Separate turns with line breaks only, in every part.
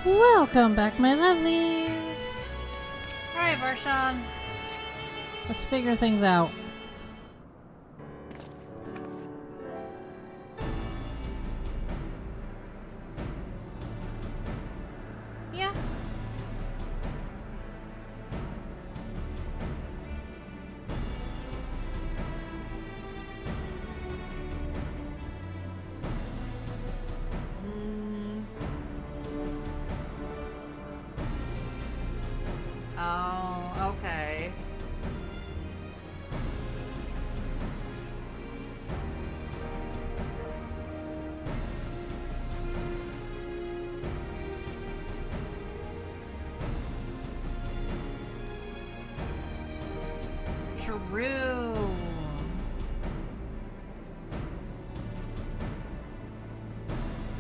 Welcome back, my lovelies.
Alright, Varshan.
Let's figure things out.
Yeah. Oh, okay. True.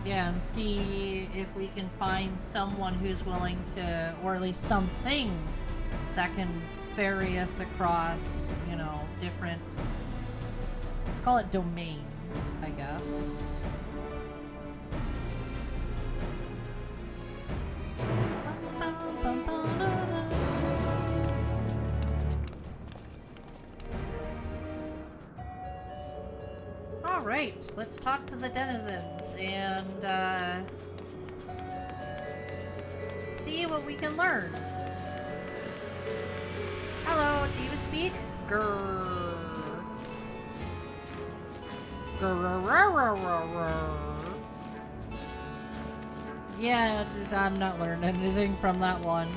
Yeah, and see if we can find someone who's willing to, or at least something that can ferry us across, you know, different, let's call it domains, I guess. Alright, let's talk to the denizens and see what we can learn. Hello, do you speak? Grrr. Yeah, I'm not learning anything from that one.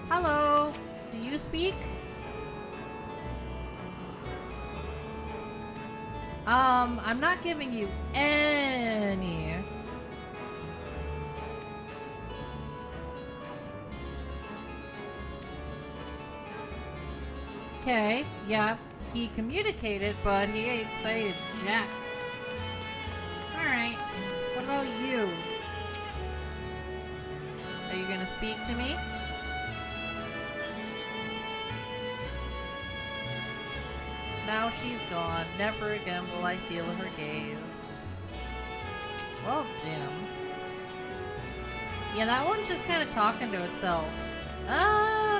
Hello, do you speak? I'm not giving you any. Okay, yeah, he communicated, but he ain't saying jack. Alright, what about you? Are you gonna speak to me? Now she's gone. Never again will I feel her gaze. Well, damn. Yeah, that one's just kind of talking to itself.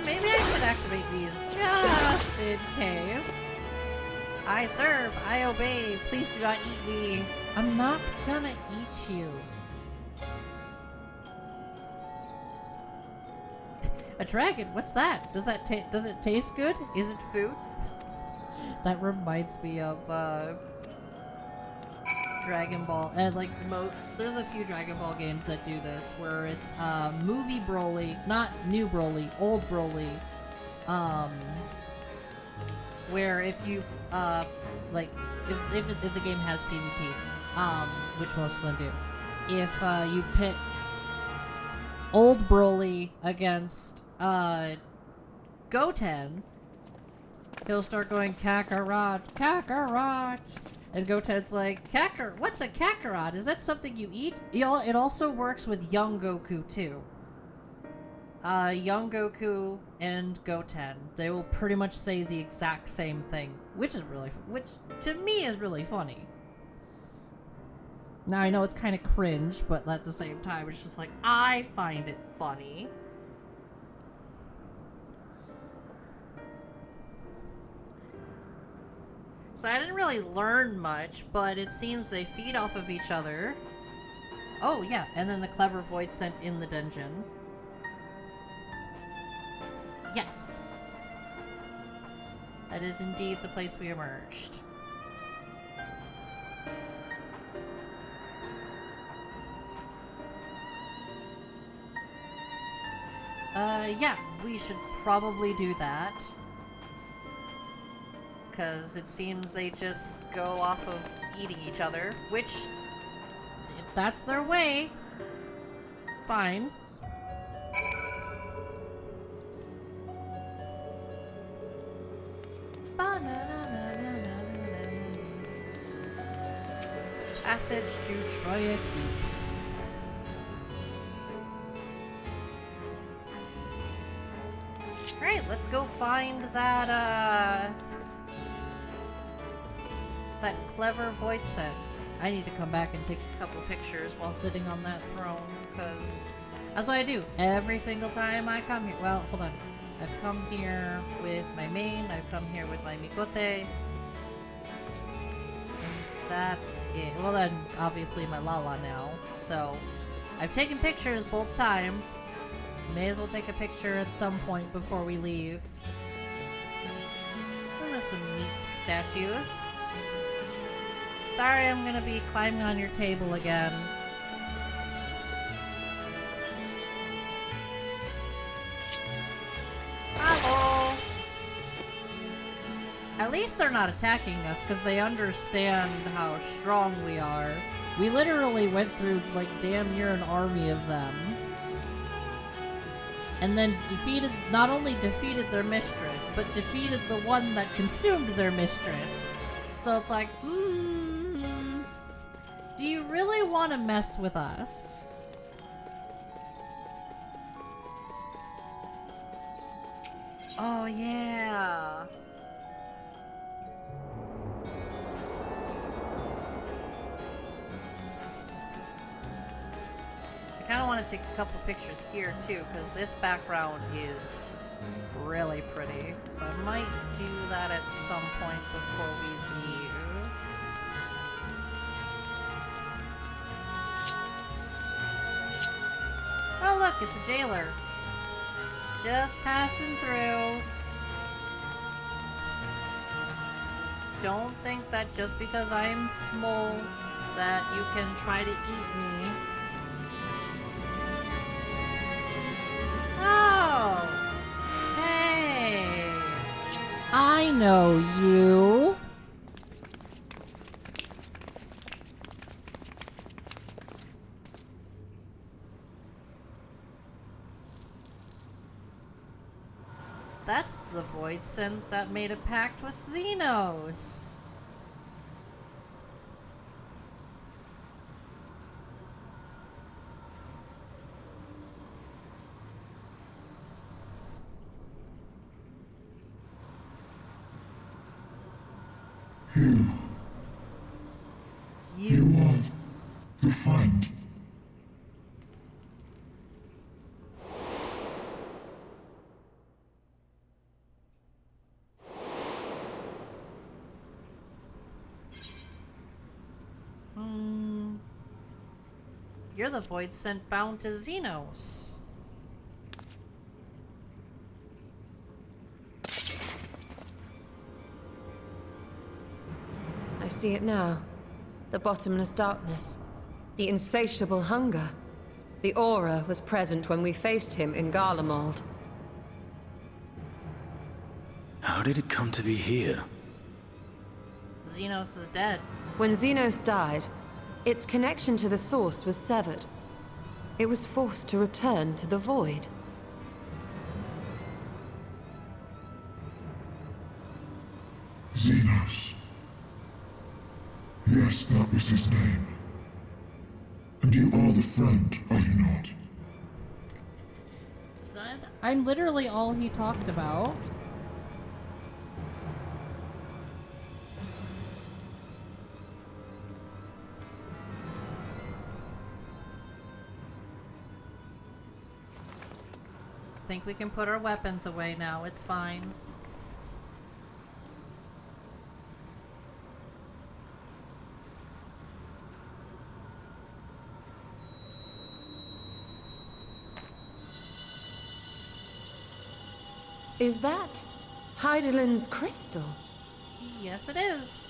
Maybe I should activate these just in case. I serve, I obey, please do not eat me. I'm not gonna eat you. A dragon? What's that? Does it taste good? Is it food? That reminds me of Dragon Ball, and like there's a few Dragon Ball games that do this, where it's movie Broly, not new Broly, old Broly, where if you like if the game has PvP, which most of them do, if you pit old Broly against Goten, he'll start going Kakarot, Kakarot, and Goten's like, what's a Kakarot? Is that something you eat? It also works with young Goku too. Young Goku and Goten, they will pretty much say the exact same thing, which to me is really funny. Now I know it's kind of cringe, but at the same time, it's just like, I find it funny. So I didn't really learn much, but it seems they feed off of each other. Oh yeah, and then the clever void sent in the dungeon. Yes. That is indeed the place we emerged. Yeah, we should probably do that. Because it seems they just go off of eating each other, which, if that's their way, fine. Passage to Troya Keep. Alright, let's go find that, that clever void scent. I need to come back and take a couple pictures while sitting on that throne, because that's what I do every single time I come here. Well, hold on. I've come here with my main, I've come here with my Mikote. That's it. Well then, obviously my Lala now. So, I've taken pictures both times. May as well take a picture at some point before we leave. Those are some neat statues. Sorry, I'm gonna be climbing on your table again. Hello! At least they're not attacking us, because they understand how strong we are. We literally went through, like, damn near an army of them. And then not only defeated their mistress, but defeated the one that consumed their mistress. So it's like, do you really want to mess with us? Oh, yeah. I kind of want to take a couple pictures here, too, because this background is really pretty. So I might do that at some point before we leave. Oh look, it's a jailer. Just passing through. Don't think that just because I'm small that you can try to eat me. Oh! Hey! I know you. That's the void scent that made a pact with Xenos. You
are the friend.
You're the void scent bound to Xenos.
I see it now. The bottomless darkness. The insatiable hunger. The aura was present when we faced him in Garlemald.
How did it come to be here?
Xenos is dead.
When Xenos died, its connection to the source was severed. It was forced to return to the void.
Xenos. Yes, that was his name. And you are the friend, are you not?
Son, I'm literally all he talked about. I think we can put our weapons away now. It's fine.
Is that Heidelin's crystal?
Yes, it is.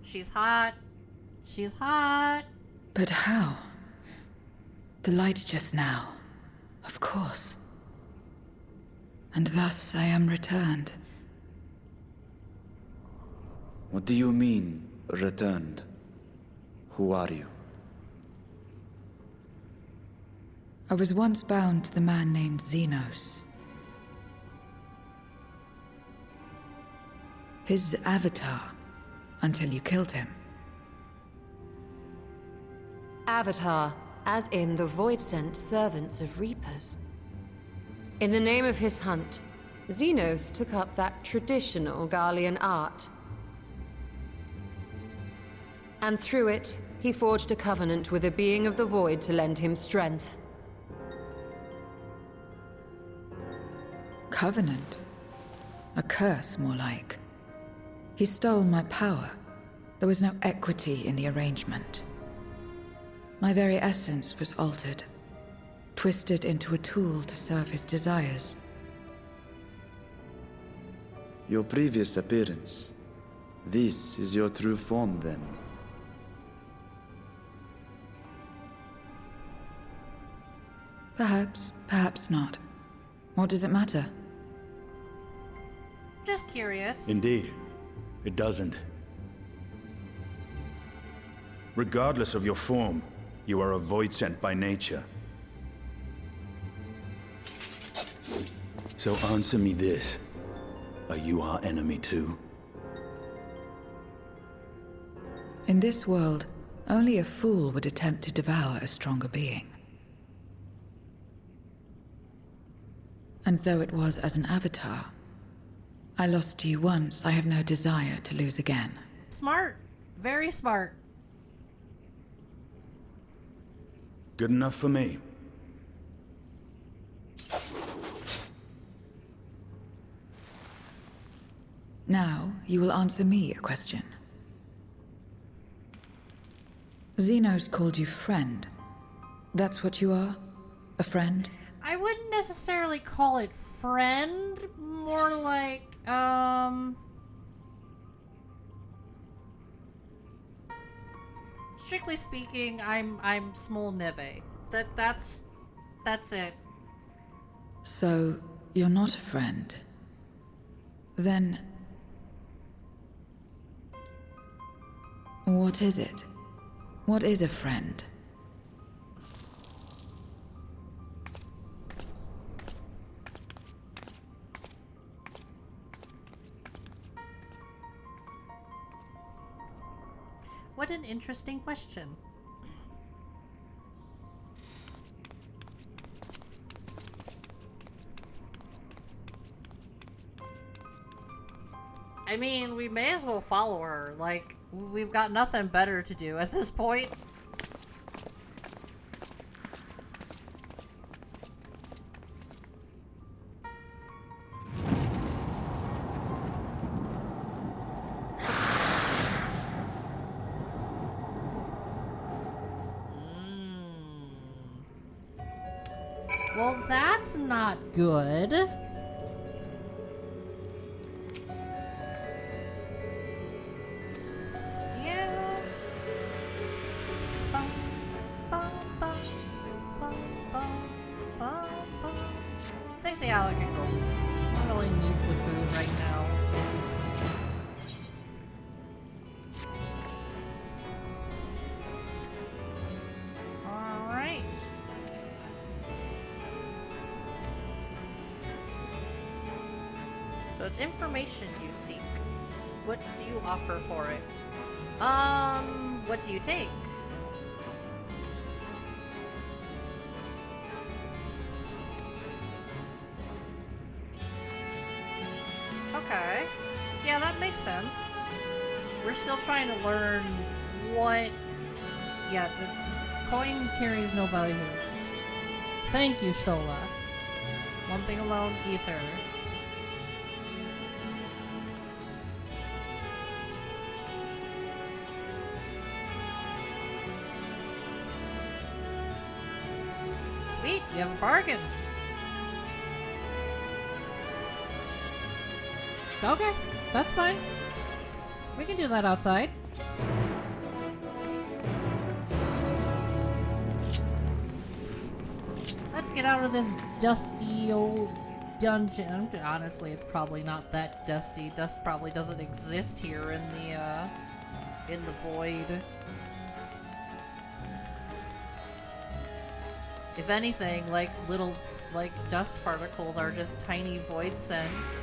She's hot. She's hot.
But how? The light just now. Of course. And thus I am returned.
What do you mean, returned? Who are you?
I was once bound to the man named Xenos. His avatar, until you killed him.
Avatar, as in the Void-sent servants of Reapers. In the name of his hunt, Xenos took up that traditional Garlean art. And through it, he forged a covenant with a being of the Void to lend him strength.
Covenant? A curse, more like. He stole my power. There was no equity in the arrangement. My very essence was altered, twisted into a tool to serve his desires.
Your previous appearance. This is your true form, then?
Perhaps, perhaps not. What does it matter?
Just curious.
Indeed, it doesn't. Regardless of your form, you are a void sent by nature. So answer me this. Are you our enemy too?
In this world, only a fool would attempt to devour a stronger being. And though it was as an avatar, I lost to you once, I have no desire to lose again.
Smart. Very smart.
Good enough for me.
Now, you will answer me a question. Xenos called you friend. That's what you are? A friend?
I wouldn't necessarily call it friend, more like, strictly speaking, I'm Smol Neve. That's it.
So, you're not a friend. Then... what is it? What is a friend?
What an interesting question. I mean, we may as well follow her. Like, we've got nothing better to do at this point. Well, that's not good. Yeah. Bum, bum, bum, bum, bum, bum, bum. Take the Alec and go. I don't really need the food right now. Alright. So it's information you seek. What do you offer for it? What do you take? Okay. Yeah, that makes sense. We're still trying to learn what... Yeah, the coin carries no value. Thank you, Stola. One thing alone, ether. Sweet, you have a bargain. Okay, that's fine. We can do that outside. Let's get out of this dusty old dungeon. Honestly, it's probably not that dusty. Dust probably doesn't exist here in the void. If anything, like little dust particles are just tiny void scent.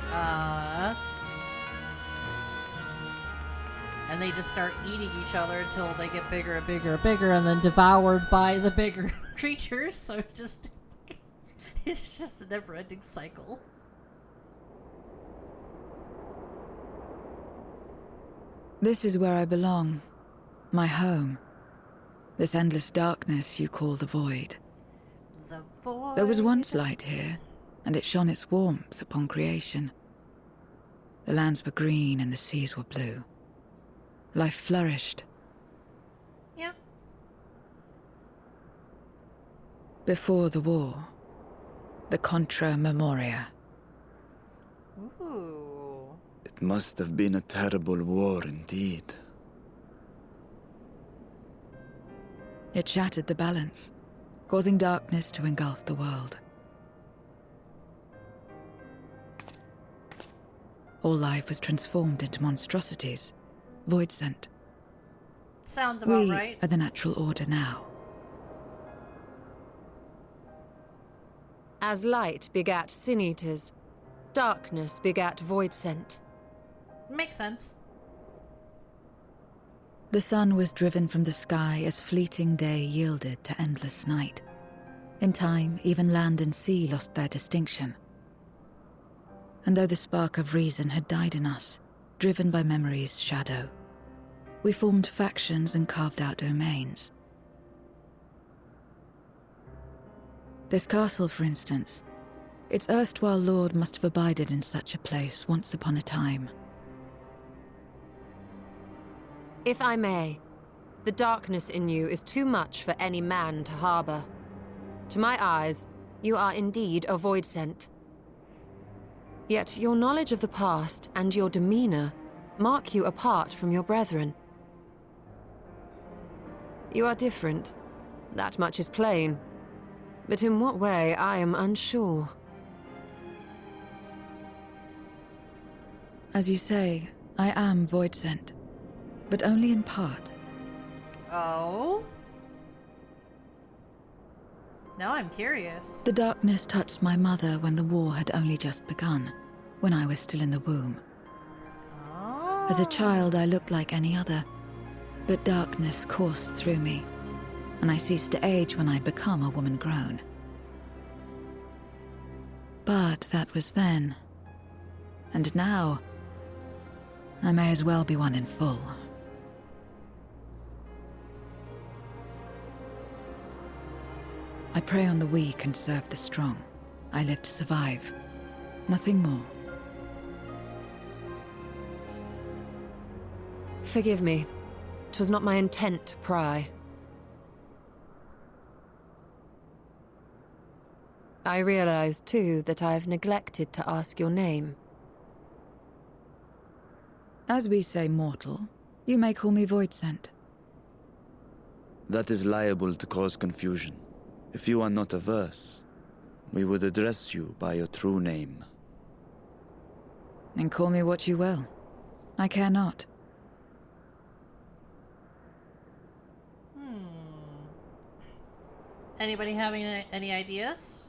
And they just start eating each other until they get bigger and bigger and bigger, and then devoured by the bigger creatures. So it's just a never-ending cycle.
This is where I belong. My home. This endless darkness you call the void.
The void.
There was once light here, and it shone its warmth upon creation. The lands were green and the seas were blue. Life flourished.
Yeah.
Before the war. The Contra Memoria.
Ooh.
It must have been a terrible war indeed.
It shattered the balance, causing darkness to engulf the world. All life was transformed into monstrosities, void scent.
Sounds about
We
right.
are the natural order now.
As light begat sin eaters, darkness begat void scent.
Makes sense.
The sun was driven from the sky as fleeting day yielded to endless night. In time, even land and sea lost their distinction. And though the spark of reason had died in us, driven by memory's shadow, we formed factions and carved out domains. This castle, for instance, its erstwhile lord must have abided in such a place once upon a time.
If I may, the darkness in you is too much for any man to harbor. To my eyes, you are indeed a void scent. Yet your knowledge of the past and your demeanor mark you apart from your brethren. You are different. That much is plain. But in what way, I am unsure.
As you say, I am void scent, but only in part.
Oh? Now I'm curious.
The darkness touched my mother when the war had only just begun, when I was still in the womb.
Oh.
As a child, I looked like any other, but darkness coursed through me, and I ceased to age when I'd become a woman grown. But that was then. And now, I may as well be one in full. I prey on the weak and serve the strong. I live to survive. Nothing more.
Forgive me. 'Twas not my intent to pry. I realize, too, that I've neglected to ask your name.
As we say mortal, you may call me void scent.
That is liable to cause confusion. If you are not averse, we would address you by your true name.
Then call me what you will. I care not.
Anybody having any ideas?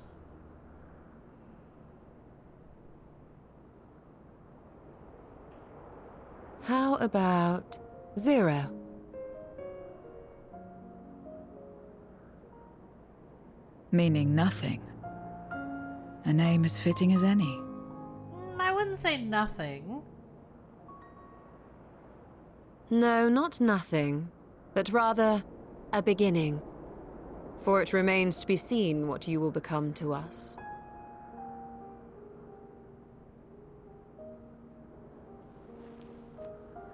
How about 0?
Meaning nothing. A name as fitting as any.
I wouldn't say nothing.
No, not nothing, but rather a beginning. For it remains to be seen what you will become to us.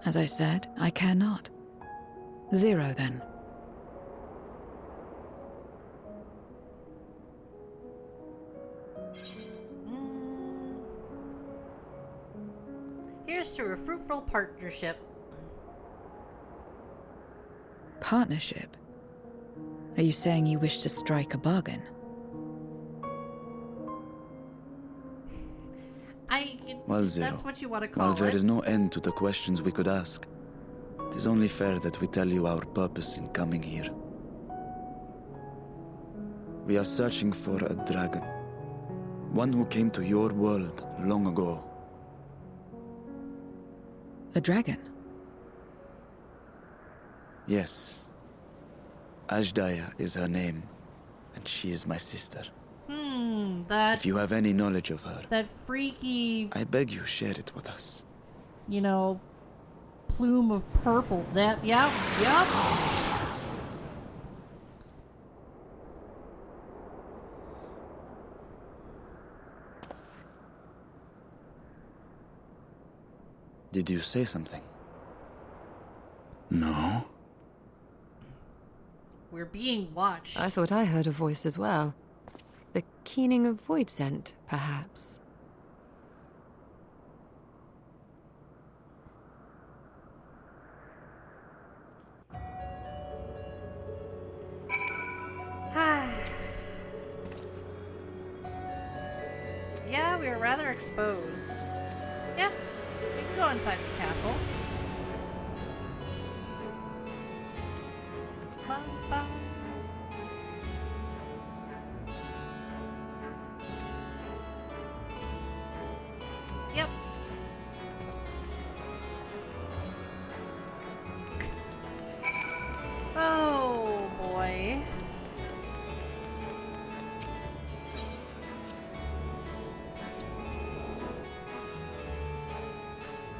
As I said, I care not. 0, then.
Here's to a fruitful partnership.
Partnership? Are you saying you wish to strike a bargain?
Well,
that's
Zero,
what you want to call
while there
it.
is no end to the questions we could ask, it is only fair that we tell you our purpose in coming here. We are searching for a dragon. One who came to your world long ago.
A dragon?
Yes. Ajdaya is her name, and she is my sister.
That
If you have any knowledge of her,
that freaky,
I beg you share it with us.
you know, plume of purple. That, yep.
Did you say something?
No?
We're being watched.
I thought I heard a voice as well. The keening of void scent, perhaps.
Yeah, we were rather exposed. Yeah, we can go inside the castle. Bum, bum. Yep. Oh boy.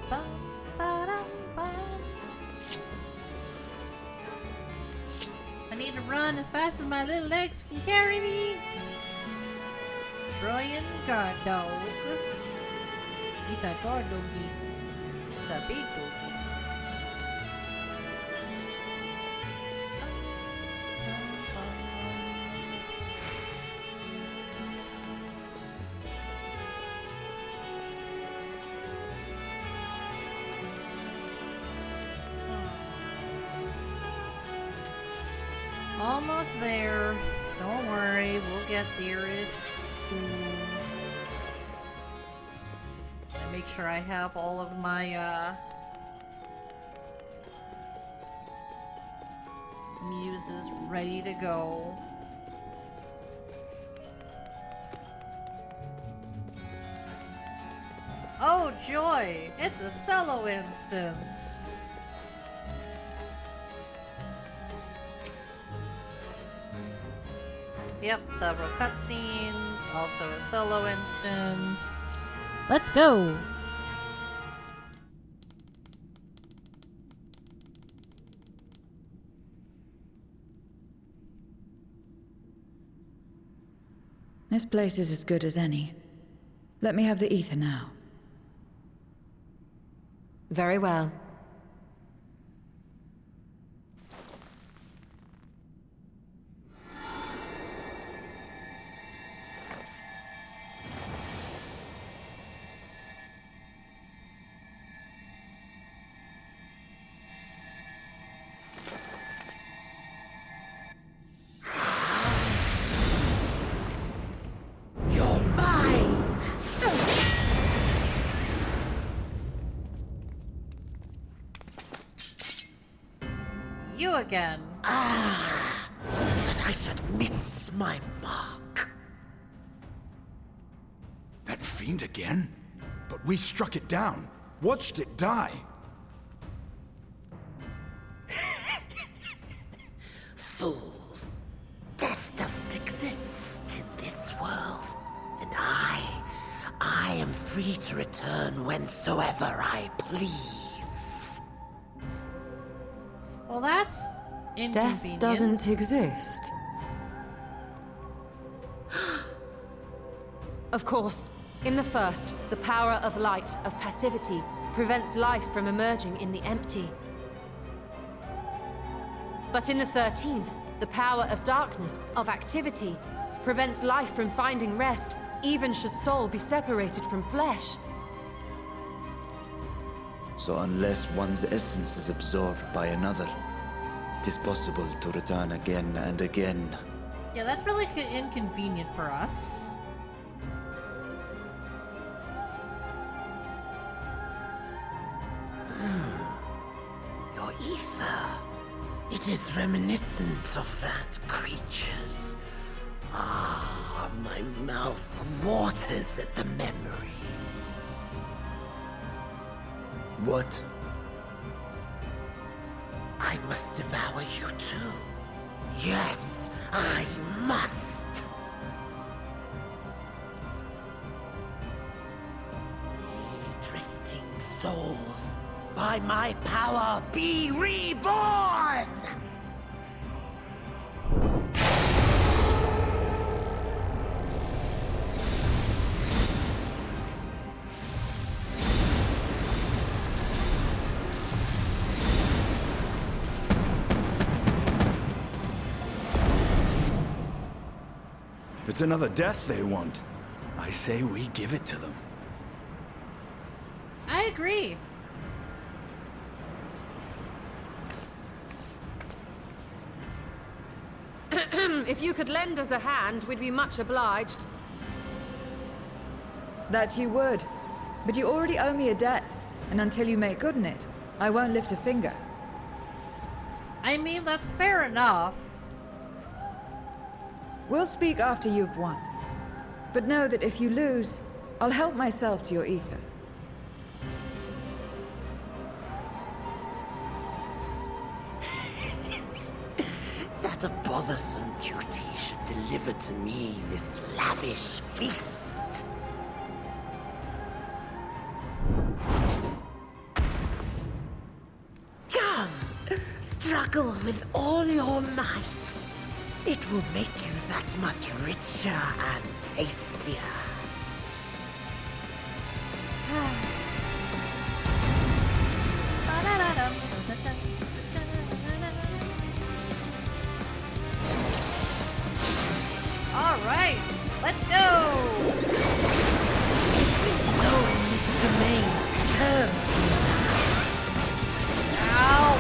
Bum, ba-dum, bum. I need to run as fast as my little legs can carry me.
Trojan guard dog. He's a guard doggy. It's a big doggy. Almost there. Don't worry, we'll get there soon. And make sure I have all of my muses ready to go. Oh joy! It's a solo instance! Yep, several cutscenes, also a solo instance. Let's go!
This place is as good as any. Let me have the ether now.
Very well.
You again.
That I should miss my mark.
That fiend again? But we struck it down. Watched it die.
Fools. Death doesn't exist in this world. And I am free to return whensoever I please.
Well, that's inconvenient.
Death doesn't exist. Of course, in the first, the power of light, of passivity, prevents life from emerging in the empty. But in the 13th, the power of darkness, of activity, prevents life from finding rest, even should soul be separated from flesh.
So unless one's essence is absorbed by another, it is possible to return again and again.
Yeah, that's really inconvenient for us.
ether. It is reminiscent of that creature's. Ah, my mouth waters at the memory.
What?
I must devour you too. Yes, I must. Ye drifting souls, by my power be reborn!
If it's another death they want, I say we give it to them.
I agree.
If you could lend us a hand, we'd be much obliged.
That you would. But you already owe me a debt, and until you make good on it, I won't lift a finger.
I mean, that's fair enough.
We'll speak after you've won. But know that if you lose, I'll help myself to your ether.
That a bothersome duty should deliver to me this lavish feast. Come, struggle with all your might. It will make you that much richer and tastier.
All right, let's go.
Every soul in this domain serves
Ow!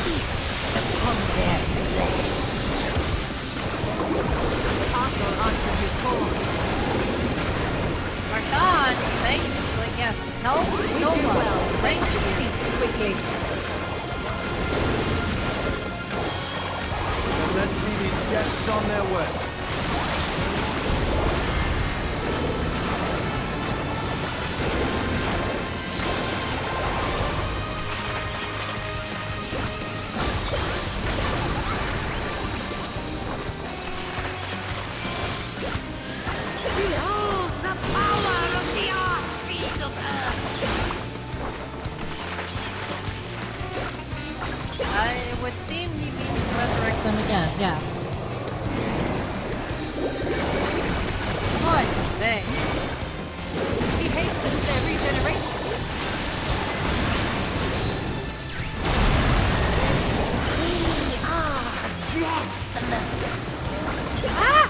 feast upon their flesh.
Castle answers his call.
Marshawn, thank you. Like, yes, help
We do
Stola.
well to break
Thank
this
you.
feast quickly.
Let's see these guests on their way.
Behold the power of the Archfiend of Earth!
It would seem he means to resurrect them again, yes. What? They.
He hastens their regeneration.
We are deathless!
Ah!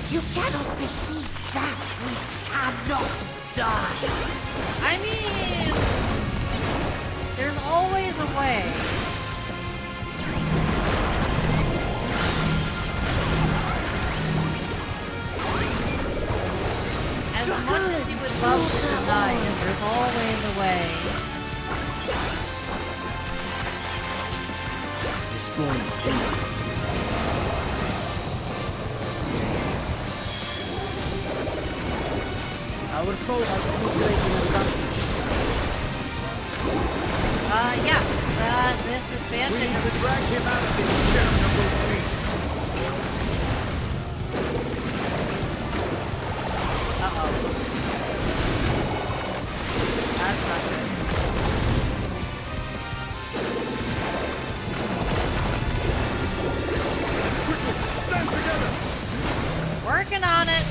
You cannot defeat that which cannot die!
I mean, there's always a way. As much as you would love to deny it, there's always a way.
This bone's in. Our foe has too great an advantage.
Yeah. This
We
advantage.
need to drag him out of this damnable feast.
Uh-oh. That's not good.
Stand together!
Working on it.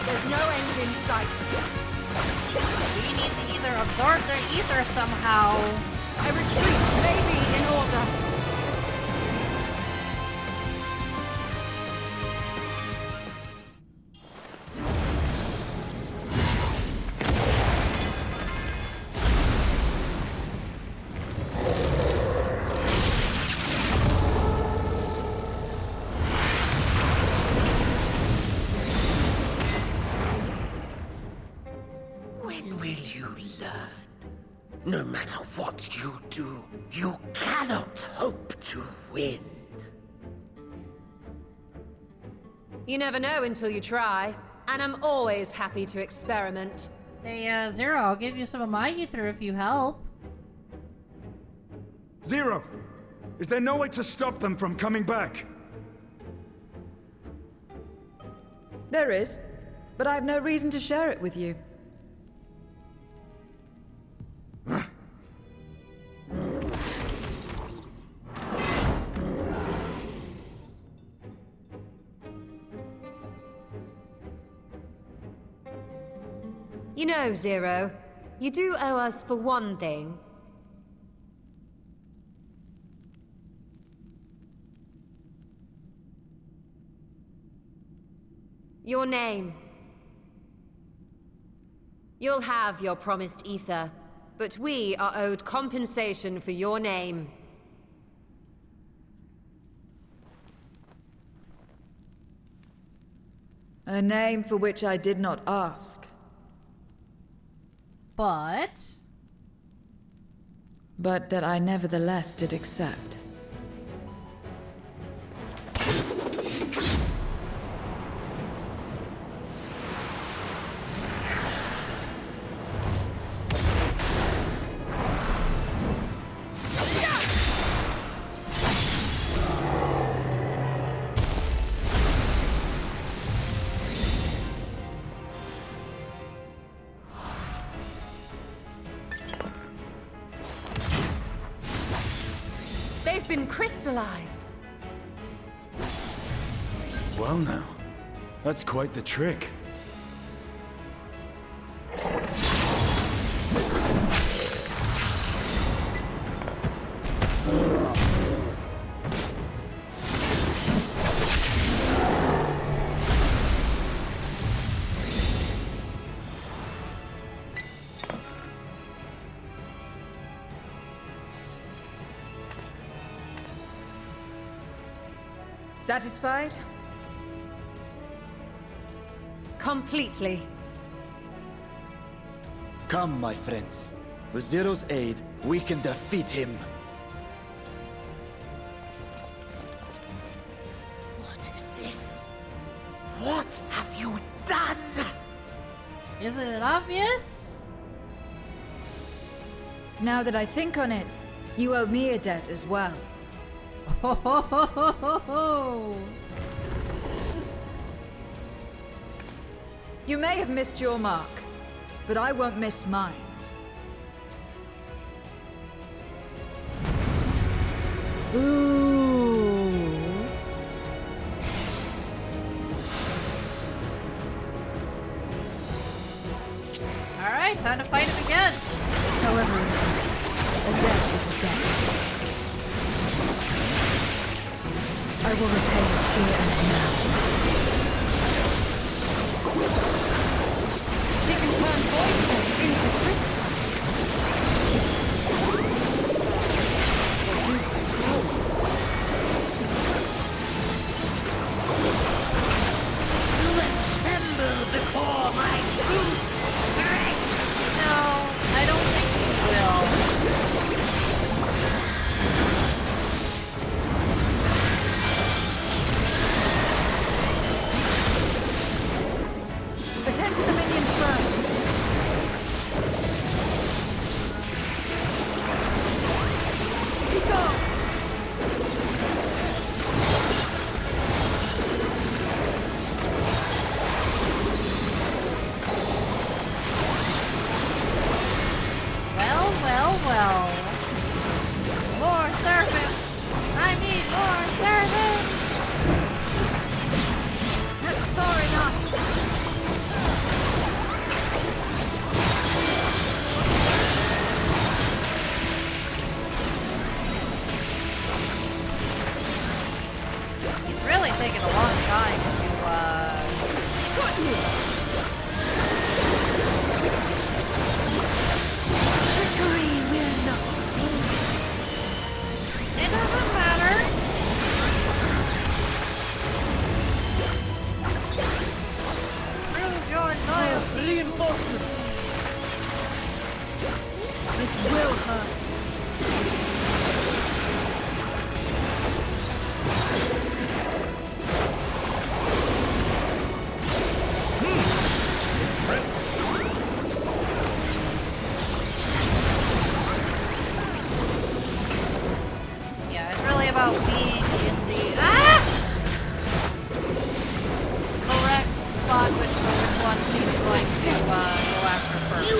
There's no end in sight.
We need to either absorb their ether somehow.
A retreat may be in order.
You cannot hope to win.
You never know until you try, and I'm always happy to experiment.
Hey, Zero, I'll give you some of my ether if you help.
Zero! Is there no way to stop them from coming back?
There is, but I have no reason to share it with you.
You know, Zero, you do owe us for one thing. Your name. You'll have your promised ether, but we are owed compensation for your name.
A name for which I did not ask.
But
But that I nevertheless did accept.
They've been crystallized.
Well now, that's quite the trick.
Satisfied?
Completely.
Come, my friends. With Zero's aid, we can defeat him.
What is this? What have you done?
isn't it obvious?
Now that I think on it, you owe me a debt as well.
Ho ho ho ho ho ho!
You may have missed your mark, but I won't miss mine.
Ooh. Alright, time to fight him again.
However, a debt is a debt. I will repay it here and now.
She can turn voices into crystal.
What is this power? Tremble before my brute strength!
No, I don't think he will.
Attend to the minions first. Pick up!
Well, well, well. More servants! I need more servants!
That's far enough.
He's really taking a long time to,
Got you!
Trickery will not
It doesn't matter. Prove your loyalty.
Reinforcements!
This will hurt.
about being in the correct spot which one she's going to go after first.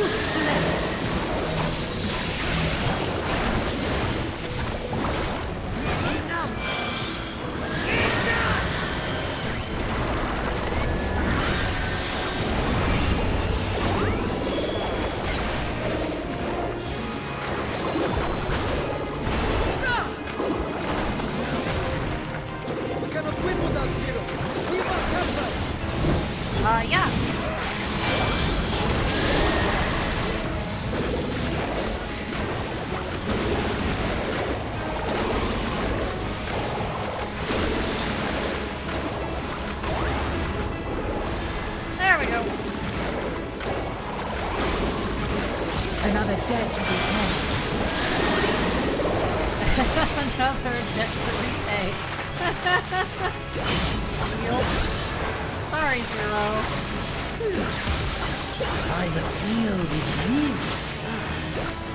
Yeah. There we go.
Another debt to repay.
Another debt to repay. Yup. Sorry, Zero.
I must deal with you first.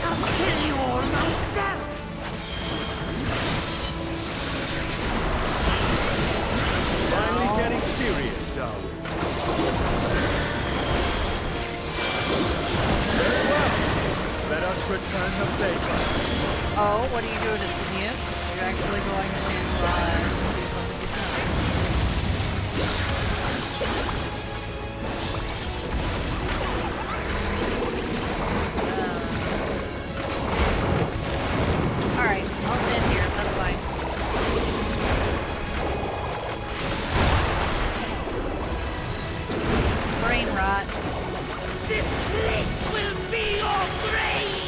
I'll kill you all myself.
Finally getting serious, are we? Very well. Let us return the favor.
Oh, what are you doing to Sinead? You're actually going to do something different. Alright, I'll stand here, that's fine. Brain rot.
This place will be your grave!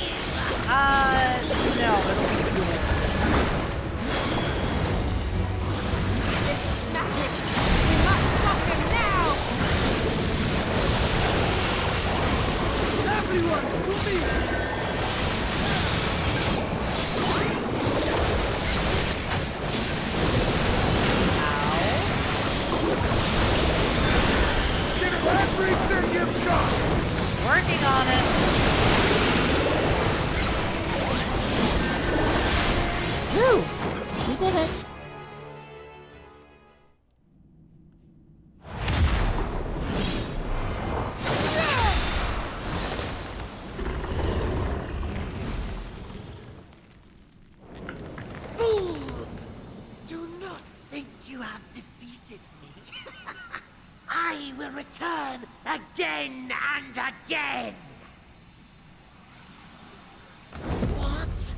No, it'll be cool.
This magic! We must stop him now!
Everyone, to me! Give it everything you've got!
Working on it.
Woo! We did it.
Fools! Do not think you have defeated me. I will return again and again. What?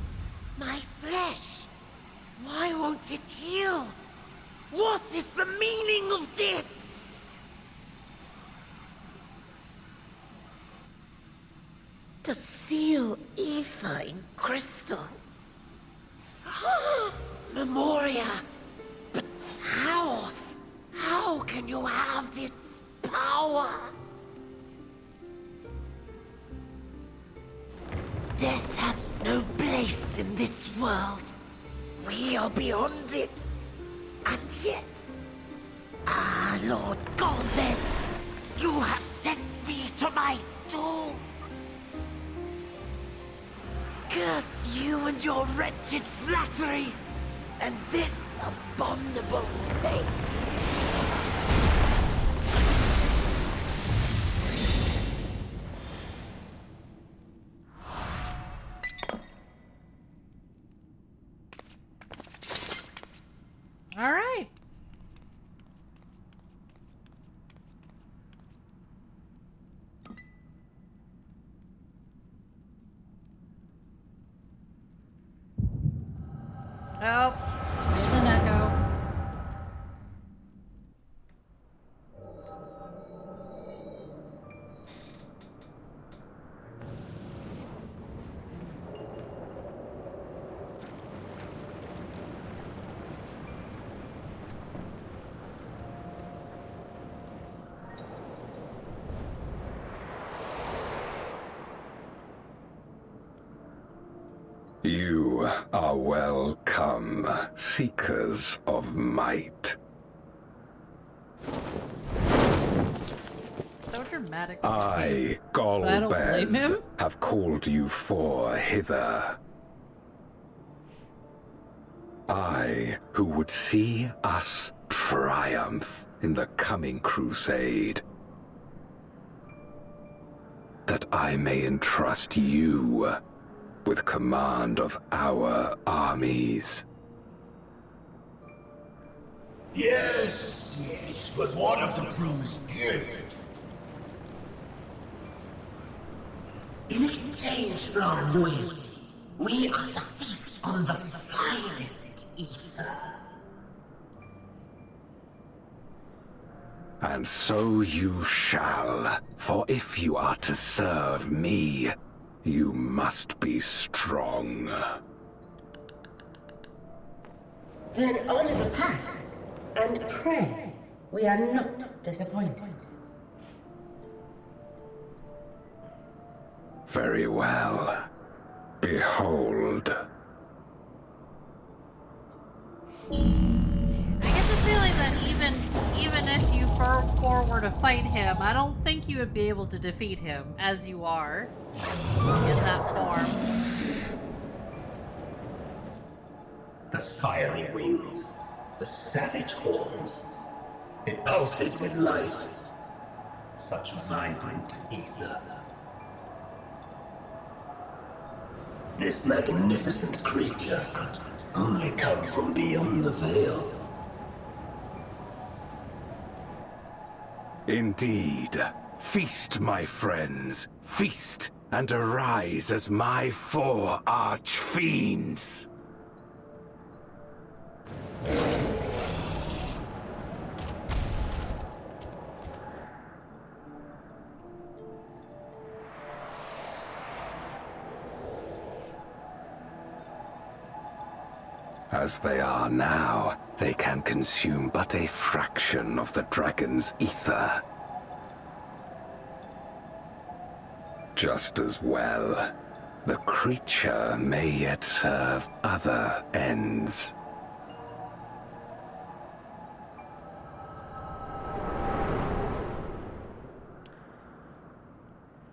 My flesh? Why won't it heal? What is the meaning of this? To seal ether in crystal. Memoria. But how? How can you have this power? Death has no place in this world. We are beyond it. And yet... Ah, Lord Golbez, you have sent me to my doom. Curse you and your wretched flattery, and this abominable fate.
All right. Oh,
There's an echo.
You are welcome, seekers of might.
so dramatic.
I,
I don't blame him.
Golbez, have called you four hither. I, who would see us triumph in the coming crusade. That I may entrust you with command of our armies.
Yes, but what of the crew's gift? In exchange for our loyalty, we are to feast on the finest ether.
And so you shall, for if you are to serve me, you must be strong.
Then honor the pact, and pray we are not disappointed.
Very well. Behold.
I get the feeling that even if you were to fight him, I don't think you would be able to defeat him as you are in that form.
The fiery wings, the savage horns. It pulses with life. Such vibrant ether. This magnificent creature could only come from beyond the veil.
Indeed. Feast, my friends. Feast and arise as my 4 arch-fiends. As they are now, they can consume but a fraction of the dragon's ether. Just as well, the creature may yet serve other ends.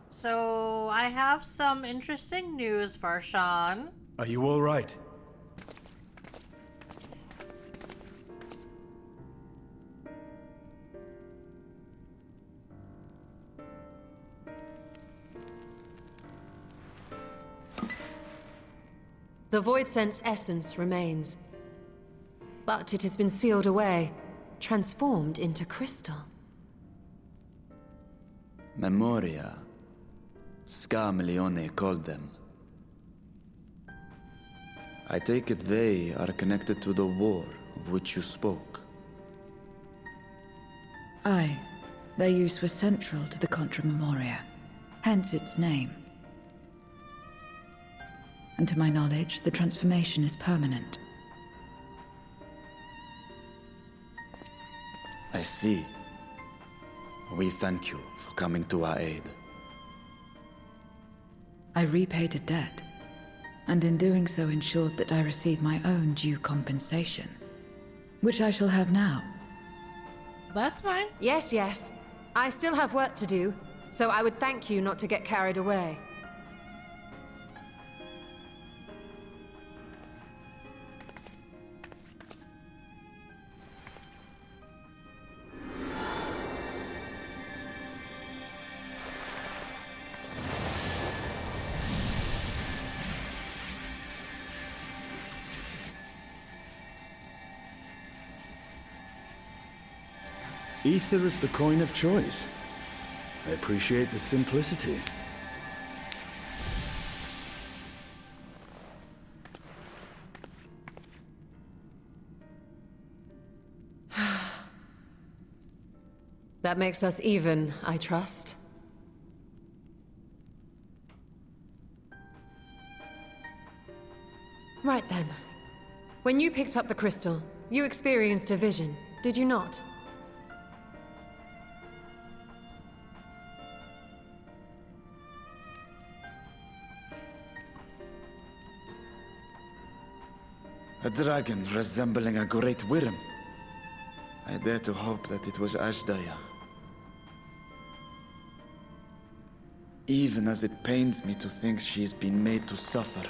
So, I have some interesting news, Varshan.
Are you all right?
The Void Sense essence remains. But it has been sealed away, transformed into crystal.
Memoria. Scarmelione called them. I take it they are connected to the war of which you spoke.
Aye. Their use was central to the Contra Memoria, hence its name. And to my knowledge, the transformation is permanent.
I see. We thank you for coming to our aid.
I repaid a debt, and in doing so ensured that I receive my own due compensation, which I shall have now.
That's fine.
Yes, yes. I still have work to do, so I would thank you not to get carried away.
Ether is the coin of choice. I appreciate the simplicity.
That makes us even, I trust. Right then. When you picked up the crystal, you experienced a vision, did you not?
A dragon resembling a great wyrm. I dare to hope that it was Ashdaya. Even as it pains me to think she's been made to suffer.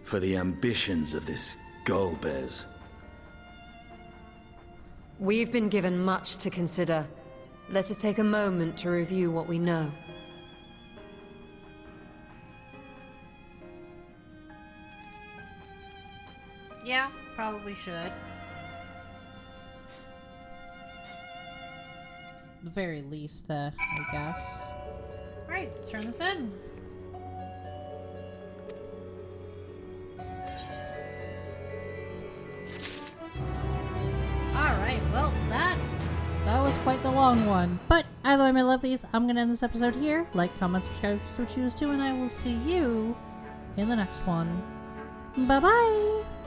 for the ambitions of this Gullbears.
We've been given much to consider. Let us take a moment to review what we know.
Yeah, probably should.
At the very least, I guess.
Alright, let's turn this in.
Alright, well, that was quite the long one. But either way, my lovelies, I'm gonna end this episode here. Like, comment, subscribe if you so choose to, and I will see you in the next one. Bye-bye!